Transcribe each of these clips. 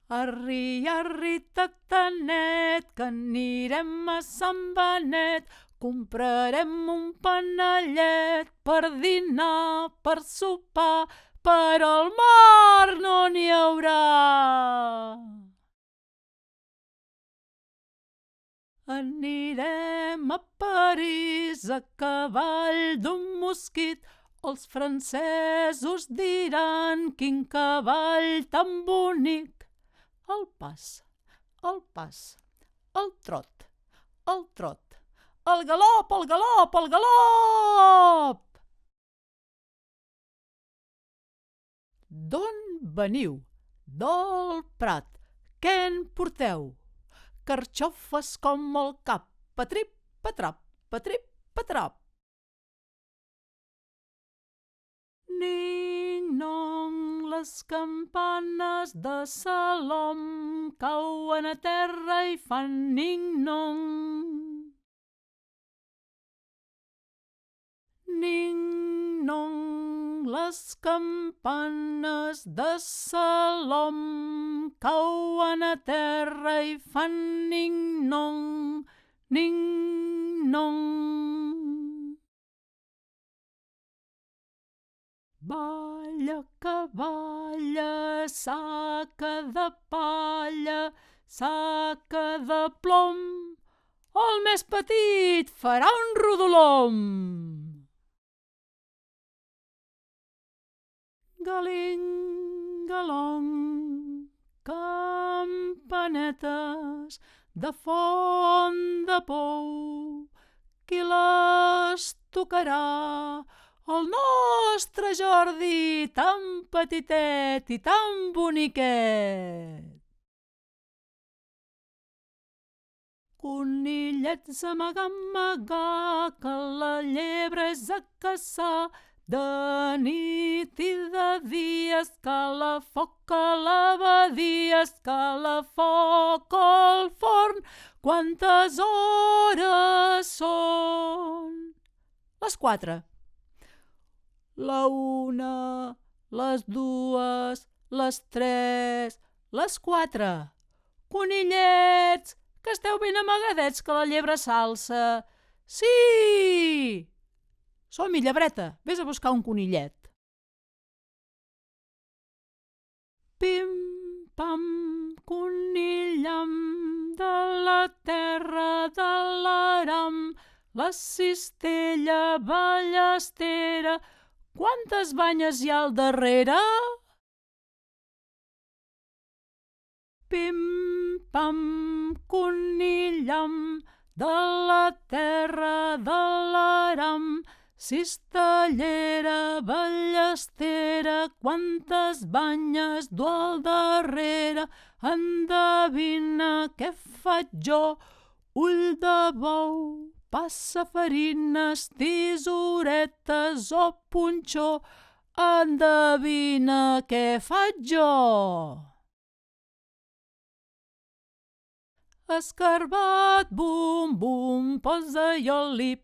Arri, arri, tatanet, que anirem a Sant Benet. Comprarem un panellet per dinar, per sopar, però al mar no n'hi haurà. Anirem a París a cavall d'un mosquit. Els francesos diran quin cavall tan bonic. El pas, el pas, el trot, el trot, el galop, el galop, el galop! D'on veniu? Del Prat. Què en porteu? Carxofes com el cap. Patrip, patrap, patrip, patrap. Ning-nong, les campanes de Salom cauen a terra i fan ning-nong. Ning-nong, les campanes de Salom cauen a terra i fan ning-nong, ning-nong. Balla que balla, saca de palla, saca de plom, el més petit farà un rodolom. Galing, galong, campanetes de font de pou, qui les tocarà? El nostre Jordi, tan petitet i tan boniquet. Conillets amagar, amagar, que la llebre és a caçar. De nit i de dia escala foc a l'abadia, escala foc al forn. Quantes hores són? Les 4. La 1, les 2, les 3, les 4. Conillets, que esteu ben amagadets, que la llebre s'alça. Sí! Som-hi, llebreta, vés a buscar un conillet. Pim, pam, conillam, de la terra de l'aram, la cistella ballestera. Quantes banyes hi ha al darrere? Pim, pam, conillam, de la terra de l'aram, cistellera ballestera. Quantes banyes du al darrere? Endevina què faig jo? Ull de bou, passa farines, tisoretes o punxó. Endevina què faig jo? Escarbat, bum, bum, posa-hi oli,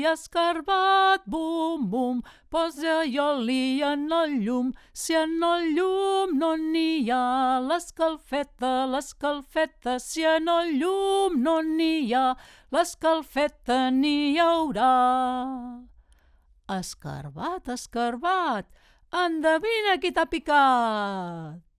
escarbat, bum, bum, posa-hi oli en el llum. Si en el llum no n'hi ha l'escalfeta, l'escalfeta, si en el llum no n'hi ha l'escalfeta, n'hi haurà. Escarbat, escarbat, endevina qui t'ha picat.